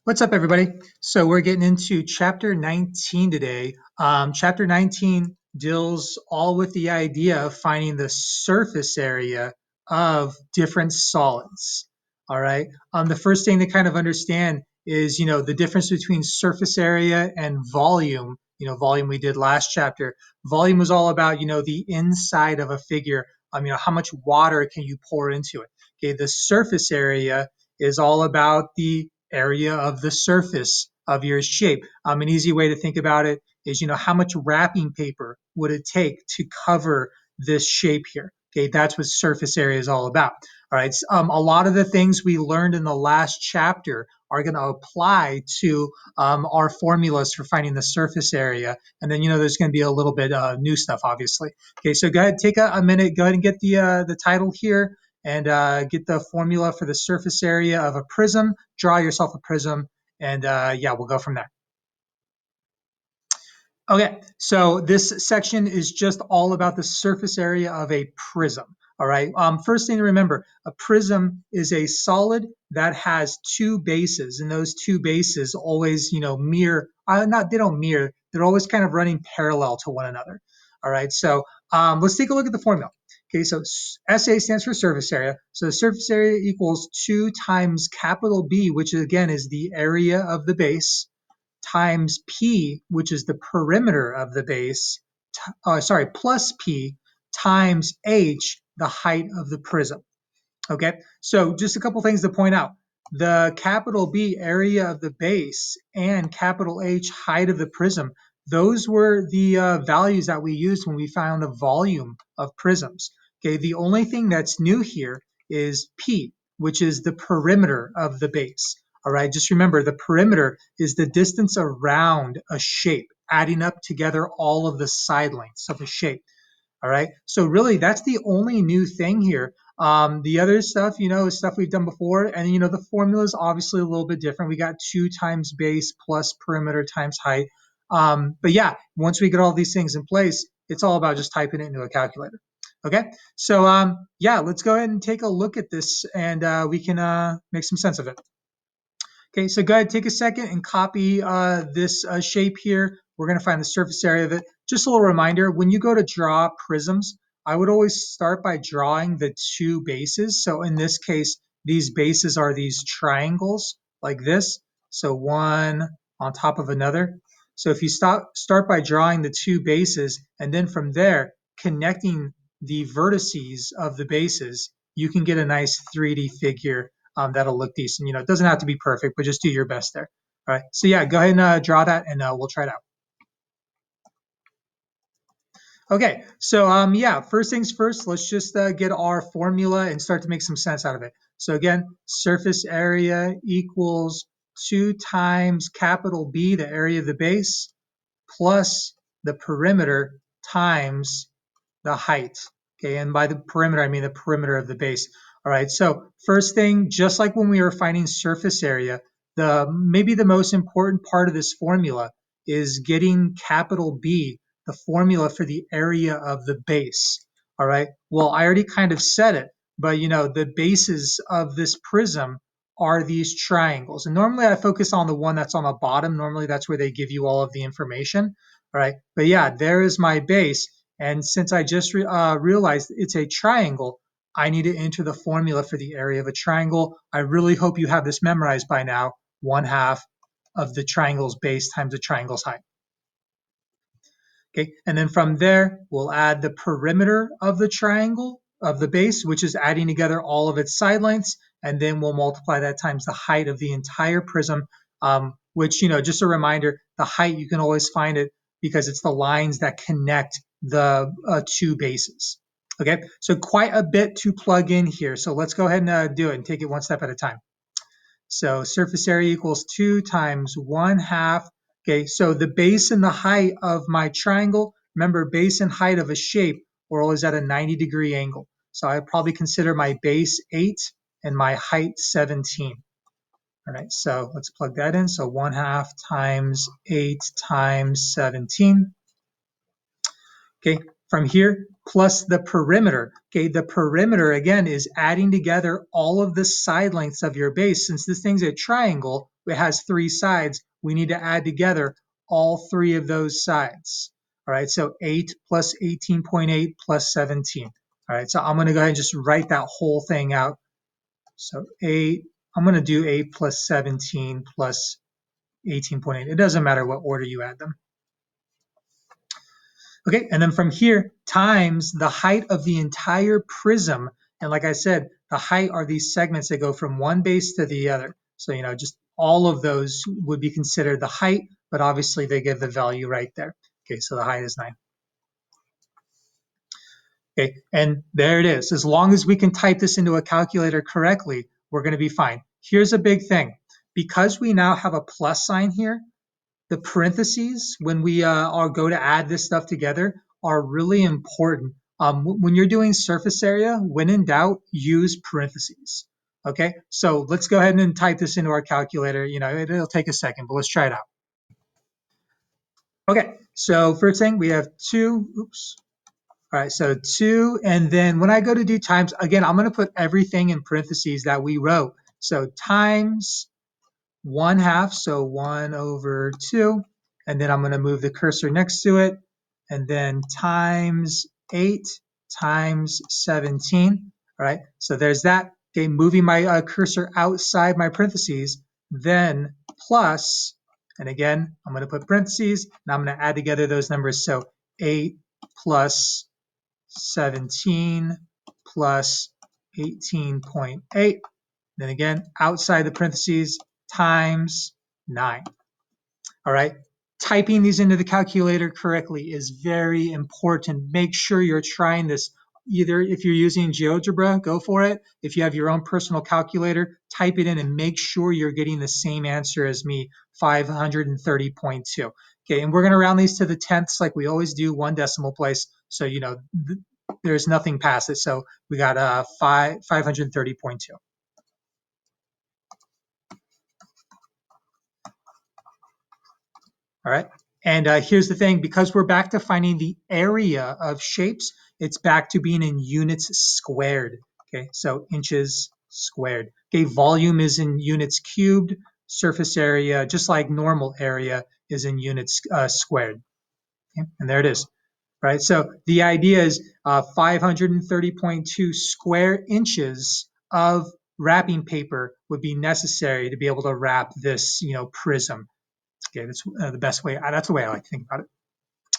What's up, everybody? So we're getting into chapter 19 today. Chapter 19 deals all with the idea of finding the surface area of different solids. All right. The first thing to kind of understand is, the difference between surface area and volume. Volume we did last chapter. Volume was all about, the inside of a figure. How much water can you pour into it? Okay. The surface area is all about the area of the surface of your shape. An easy way to think about it is, how much wrapping paper would it take to cover this shape here? Okay, that's what surface area is all about. All right, a lot of the things we learned in the last chapter are going to apply to our formulas for finding the surface area. And then, there's going to be a little bit new stuff, obviously. Okay, so go ahead, take a minute, go ahead and get the title here and get the formula for the surface area of a prism. Draw yourself a prism, and yeah, we'll go from there. Okay, so this section is just all about the surface area of a prism. All right, first thing to remember, a prism is a solid that has two bases, and those two bases always, mirror, they don't mirror, they're always kind of running parallel to one another. All right, so let's take a look at the formula. Okay, so SA stands for surface area. So the surface area equals 2 times capital B, which again is the area of the base, times P, which is the perimeter of the base, plus P times H, the height of the prism. Okay, so just a couple things to point out. The capital B, area of the base, and capital H, height of the prism, those were the values that we used when we found the volume of prisms. Okay, the only thing that's new here is P, which is the perimeter of the base. All right, just remember the perimeter is the distance around a shape, adding up together all of the side lengths of a shape. All right, so really that's the only new thing here. The other stuff, is stuff we've done before, and the formula is obviously a little bit different. We got 2 times base plus perimeter times height. But yeah, once we get all these things in place, it's all about just typing it into a calculator. Okay, so yeah, let's go ahead and take a look at this, and we can make some sense of it. Okay, so go ahead, take a second and copy this shape here. We're going to find the surface area of it. Just a little reminder, when you go to draw prisms, I would always start by drawing the two bases. So in this case, these bases are these triangles like this. So one on top of another. So if you start by drawing the two bases, and then from there, connecting the vertices of the bases, you can get a nice 3D figure that'll look decent. It doesn't have to be perfect, but just do your best there. All right. So yeah, go ahead and draw that, and we'll try it out. Okay. So yeah, first things first, let's just get our formula and start to make some sense out of it. So again, surface area equals 2 times capital B, the area of the base, plus the perimeter times the height. Okay, and by the perimeter, I mean the perimeter of the base. All right, so first thing, just like when we were finding surface area, maybe the most important part of this formula is getting capital B, the formula for the area of the base. All right, well, I already kind of said it, but the bases of this prism are these triangles. And normally I focus on the one that's on the bottom. Normally that's where they give you all of the information. All right, but yeah, there is my base. And since I just realized it's a triangle, I need to enter the formula for the area of a triangle. I really hope you have this memorized by now. 1/2 of the triangle's base times the triangle's height. Okay, and then from there, we'll add the perimeter of the triangle of the base, which is adding together all of its side lengths, and then we'll multiply that times the height of the entire prism, which, just a reminder, the height, you can always find it because it's the lines that connect the two bases. Okay, so quite a bit to plug in here. So let's go ahead and do it and take it one step at a time. So surface area equals 2 times 1/2. Okay, so the base and the height of my triangle, remember base and height of a shape are always at a 90-degree angle. So I probably consider my base 8 and my height 17. All right, so let's plug that in. So 1/2 times 8 times 17. Okay, from here, plus the perimeter. Okay, the perimeter again is adding together all of the side lengths of your base. Since this thing's a triangle, it has 3 sides, we need to add together all 3 of those sides. All right, so 8 plus 18.8 plus 17. All right, so I'm going to go ahead and just write that whole thing out. So 8, I'm going to do 8 plus 17 plus 18.8. It doesn't matter what order you add them. Okay, and then from here, times the height of the entire prism. And like I said, the height are these segments that go from one base to the other. So, just all of those would be considered the height, but obviously they give the value right there. Okay, so the height is 9. Okay, and there it is. As long as we can type this into a calculator correctly, we're going to be fine. Here's a big thing. Because we now have a plus sign here, the parentheses, when we go to add this stuff together, are really important. When you're doing surface area, when in doubt, use parentheses. Okay, so let's go ahead and type this into our calculator. It'll take a second, but let's try it out. Okay, so first thing, we have 2. Oops. All right, so 2, and then when I go to do times, again, I'm going to put everything in parentheses that we wrote. So times 1/2, so 1/2, and then I'm going to move the cursor next to it, and then times 8 times 17. All right, so there's that. Okay, moving my cursor outside my parentheses, then plus, and again, I'm going to put parentheses, and I'm going to add together those numbers. So 8 plus 17 plus 18.8. Then again, outside the parentheses, times 9. All right. Typing these into the calculator correctly is very important. Make sure you're trying this. Either if you're using GeoGebra, go for it. If you have your own personal calculator, type it in and make sure you're getting the same answer as me, 530.2. Okay, and we're going to round these to the tenths like we always do, 1 decimal place. So, there's nothing past it. So we got 530.2. All right. And here's the thing, because we're back to finding the area of shapes, it's back to being in units squared. Okay, so inches squared. Okay, volume is in units cubed. Surface area, just like normal area, is in units squared. Okay, and there it is. Right, so the idea is 530.2 square inches of wrapping paper would be necessary to be able to wrap this, prism. Okay, that's the best way. That's the way I like to think about it.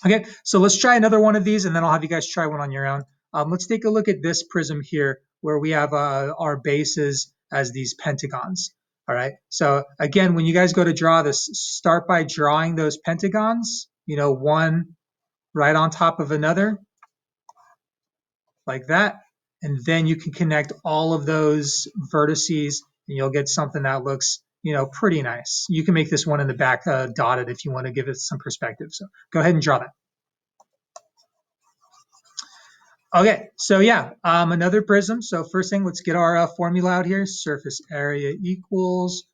Okay, so let's try another one of these, and then I'll have you guys try one on your own. Let's take a look at this prism here, where we have our bases as these pentagons. All right, so again, when you guys go to draw this, start by drawing those pentagons, one right on top of another, like that. And then you can connect all of those vertices, and you'll get something that looks, pretty nice. You can make this one in the back dotted if you want to give it some perspective. So go ahead and draw that. Okay, so yeah, another prism. So first thing, let's get our formula out here. Surface area equals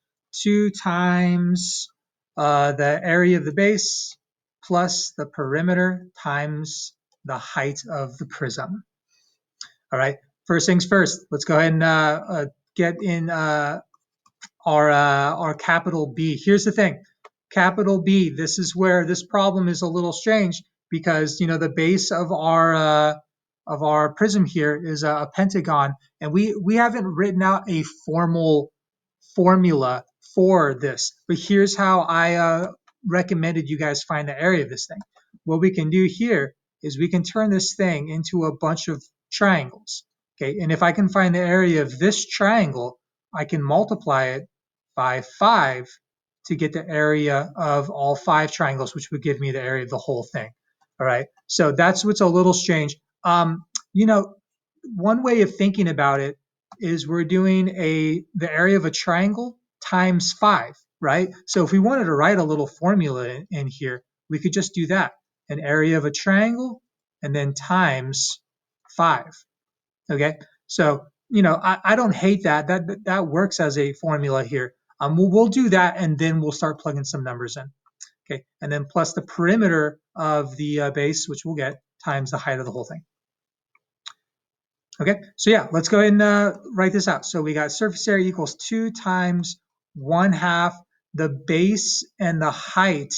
2 times the area of the base plus the perimeter times the height of the prism. All right, first things first, let's go ahead and get in our capital B. Here's the thing, capital B, this is where this problem is a little strange because, the base of our prism here is a pentagon, and we haven't written out a formal formula for this. But here's how I recommended you guys find the area of this thing. What we can do here is we can turn this thing into a bunch of triangles. Okay, and if I can find the area of this triangle, I can multiply it by 5 to get the area of all 5 triangles, which would give me the area of the whole thing. All right, so that's what's a little strange. You know, one way of thinking about it is we're doing the area of a triangle times 5, right? So if we wanted to write a little formula in here, we could just do that. An area of a triangle and then times 5. Okay, so I don't hate that. That works as a formula here. We'll do that, and then we'll start plugging some numbers in. Okay, and then plus the perimeter of the base, which we'll get, times the height of the whole thing. Okay, so yeah, let's go ahead and write this out. So we got surface area equals 2 times 1/2 the base and the height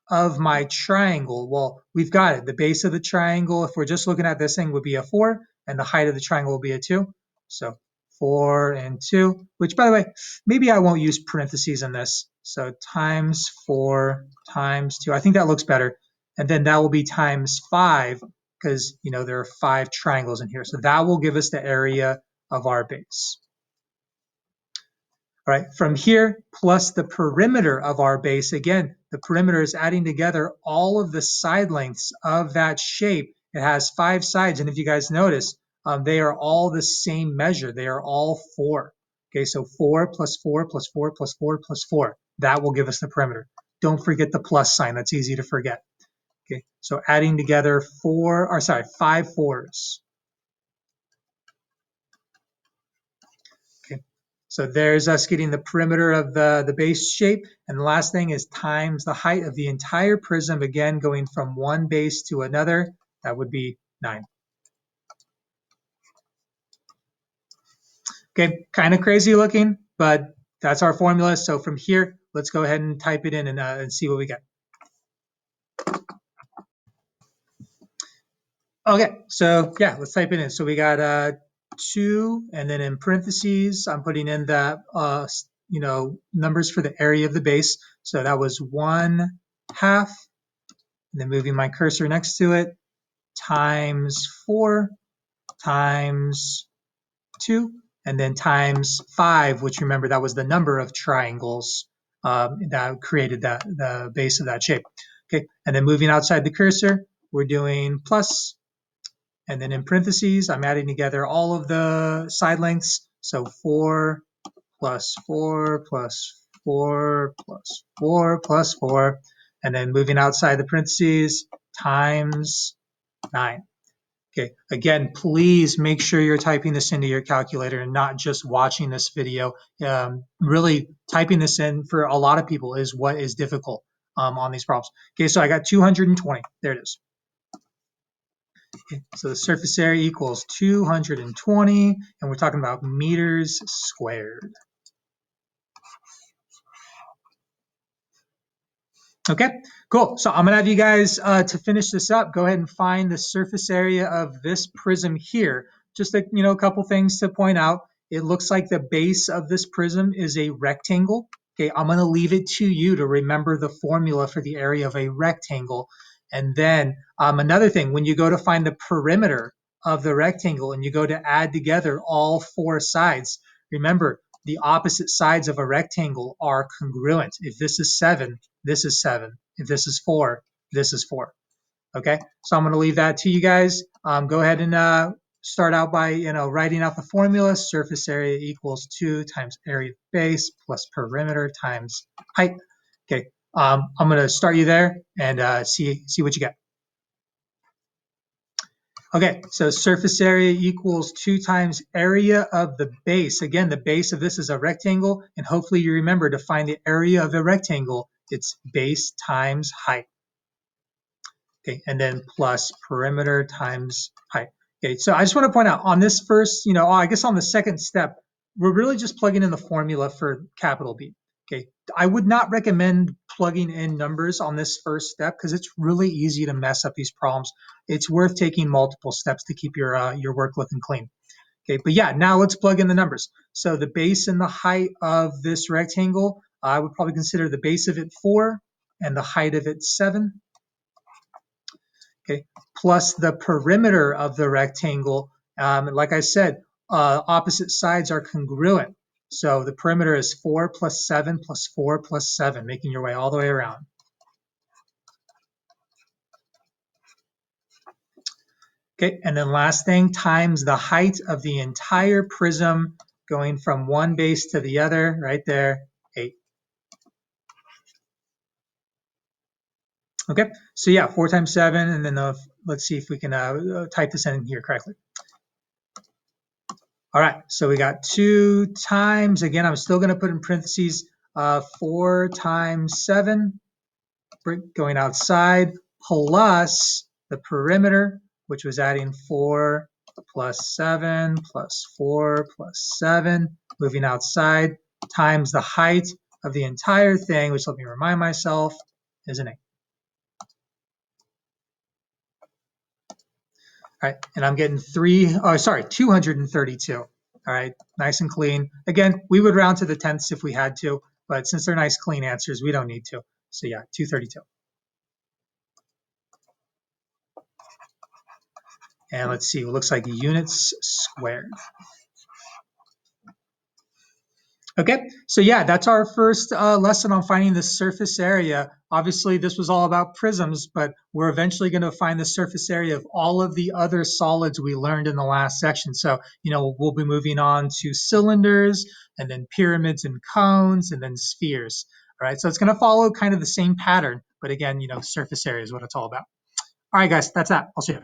of my triangle. Well, we've got it. The base of the triangle, if we're just looking at this thing, would be a 4, and the height of the triangle will be a 2. So 4 and 2, which, by the way, maybe I won't use parentheses in this. So times 4 times 2. I think that looks better. And then that will be times 5, because there are 5 triangles in here. So that will give us the area of our base. All right, from here, plus the perimeter of our base. Again, the perimeter is adding together all of the side lengths of that shape. It has 5 sides, and if you guys notice, they are all the same measure. They are all 4. Okay, so 4 plus 4 plus 4 plus 4 plus 4. That will give us the perimeter. Don't forget the plus sign. That's easy to forget. Okay, so adding together 5 fours. Okay, so there's us getting the perimeter of the base shape. And the last thing is times the height of the entire prism, again, going from one base to another. That would be 9. Okay, kind of crazy looking, but that's our formula. So from here, let's go ahead and type it in and see what we get. Okay, so yeah, let's type it in. So we got 2, and then in parentheses, I'm putting in the numbers for the area of the base. So that was 1/2, and then moving my cursor next to it, times 4 times 2, and then times 5, which, remember, that was the number of triangles that created the base of that shape. Okay, and then moving outside the cursor, we're doing plus. And then in parentheses, I'm adding together all of the side lengths. So 4 plus 4 plus 4 plus 4 plus 4. And then moving outside the parentheses, times 9. Okay, again, please make sure you're typing this into your calculator and not just watching this video. Really, typing this in for a lot of people is what is difficult on these problems. Okay, so I got 220. There it is. Okay, so the surface area equals 220, and we're talking about meters squared. Okay, cool. So I'm gonna have you guys, to finish this up, go ahead and find the surface area of this prism here. Just a couple things to point out. It looks like the base of this prism is a rectangle. Okay, I'm gonna leave it to you to remember the formula for the area of a rectangle. And then another thing, when you go to find the perimeter of the rectangle and you go to add together all 4 sides, remember the opposite sides of a rectangle are congruent. If this is 7, this is 7. If this is 4, this is 4. Okay, so I'm going to leave that to you guys. Go ahead and start out by writing out the formula. Surface area equals 2 times area of base plus perimeter times height. Okay, I'm going to start you there and see what you get. Okay, so surface area equals 2 times area of the base. Again, the base of this is a rectangle, and hopefully you remember to find the area of a rectangle, it's base times height. Okay, and then plus perimeter times height. Okay, so I just want to point out on this first, I guess on the second step, we're really just plugging in the formula for capital B. Okay, I would not recommend plugging in numbers on this first step because it's really easy to mess up these problems. It's worth taking multiple steps to keep your work looking clean. Okay, but yeah, now let's plug in the numbers. So the base and the height of this rectangle, I would probably consider the base of it 4 and the height of it 7. Okay, plus the perimeter of the rectangle. Like I said, opposite sides are congruent. So the perimeter is 4 plus 7 plus 4 plus 7, making your way all the way around. Okay, and then last thing, times the height of the entire prism going from one base to the other, right there, 8. Okay, so yeah, 4 times 7, and then let's see if we can type this in here correctly. All right, so we got 2 times, again, I'm still going to put in parentheses, 4 times 7, going outside, plus the perimeter, which was adding 4 plus 7 plus 4 plus 7, moving outside, times the height of the entire thing, which, let me remind myself, is an 8. All right, and I'm getting 232. All right, nice and clean. Again, we would round to the tenths if we had to, but since they're nice clean answers, we don't need to. So yeah, 232. And let's see, it looks like units squared. Okay, so yeah, that's our first lesson on finding the surface area. Obviously, this was all about prisms, but we're eventually going to find the surface area of all of the other solids we learned in the last section. So, we'll be moving on to cylinders, and then pyramids and cones, and then spheres. All right, so it's going to follow kind of the same pattern, but again, surface area is what it's all about. All right, guys, that's that. I'll see you.